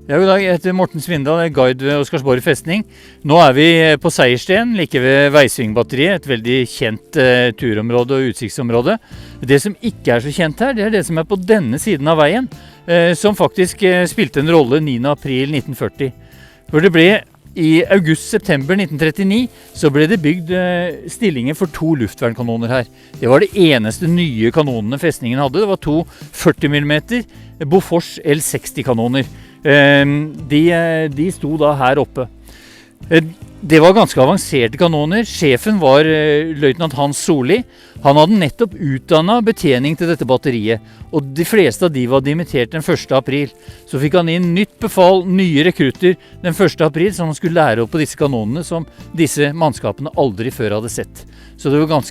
Ja, god dag, jeg heter Morten Svindal, jeg er guide ved Oscarsborg festning. Nå er vi på Seiersten, like ved Veisvingbatteriet, et veldig kjent turområde og utsiktsområde. Det som ikke er så kjent her, det er det som er på denne siden av veien, som faktisk spilte en rolle 9. april 1940. For det ble i august-september 1939 så ble det bygd stillinger for 2 luftvernkanoner her. Det var det eneste nye kanonene festningen hadde. Det var 2 40 mm Bofors L60-kanoner. De sto da her oppe. Det var ganske avanserte kanoner. Sjefen var løytnant Hans Solli. Han hadde nettopp utdannet betjening til dette batteriet, og de fleste av de var dimittert den 1. april. Så fikk han inn nytt befal, nye rekrutter den 1. april, som han skulle lære opp på disse kanonene som disse mannskapene aldri før hadde sett. Så det var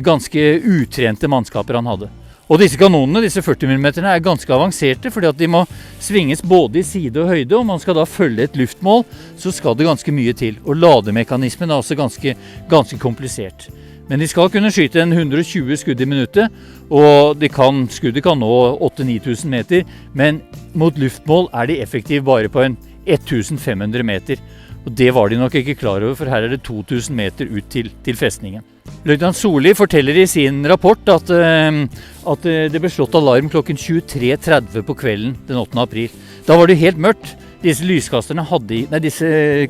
ganske utrente mannskaper han hadde. Og disse kanonene, disse 40 mm, er ganske avanserte, fordi at de må svinges både i side og høyde, og man skal da følge et luftmål, så skal det ganske mye til. Og lademekanismen er også ganske komplisert. Men de skal kunne skyte en 120 skudd i minuttet, og skuddet kan nå 8-9 000 meter, men mot luftmål er de effektive bare på en 1500 meter. Og det var de nok ikke klar over, for her er det 2000 meter ut til festningen. Løytnant Solli forteller i sin rapport at det ble slått alarm klokken 23:30 på kvelden den 8. april. Da var det helt mørkt. Disse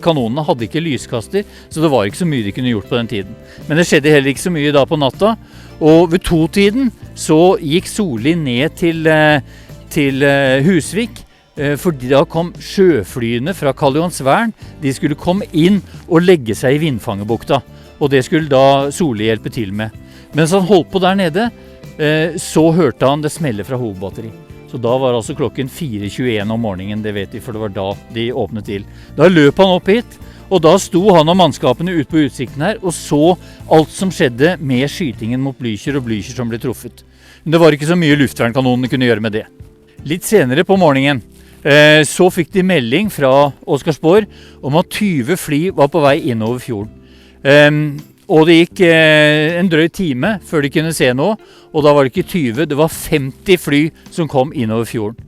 kanonene hadde ikke lyskaster, så det var ikke så mye de kunne gjort på den tiden. Men det skjedde heller ikke så mye da på natta, og ved 2-tiden så gikk Solli ned til Husvik, fordi da kom sjøflyene fra Karl Johansvern. De skulle komme inn og legge seg i Vindfangerbukta, og det skulle da Solli hjelpe til med. Mens han holdt på der nede, så hørte han det smelle fra hovedbatteri. Så da var altså klokken 4:21 om morgenen, det vet vi, for det var da de åpnet til. Da løp han opp hit, og da sto han og mannskapene ut på utsikten her, og så alt som skjedde med skytingen mot Blücher og Blücher som ble truffet. Men det var ikke så mye luftvernkanonene kunne gjøre med det. Litt senere på morgenen, så fikk de melding fra Oscarsborg om at 20 fly var på vei innover fjorden. Og det gikk en drøy time før de kunne se noe, og da var det ikke 20, det var 50 fly som kom innover fjorden.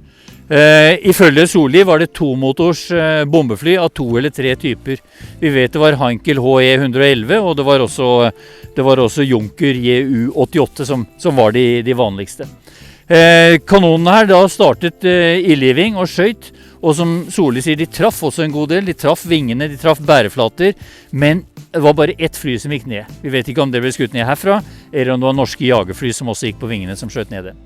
Ifølge Solli var det 2-motors bombefly av 2 eller 3 typer. Vi vet det var Heinkel HE-111, og det var også Junker JU-88 som var de vanligste. Kanonene her da startet ildgivning og skjøt, og som Solli sier, de traff også en god del. De traff vingene, de traff bæreflater, men det var bare ett fly som gikk ned. Vi vet ikke om det ble skutt ned herfra, eller om det var norske jagerfly som også gikk på vingene som skjøt ned det.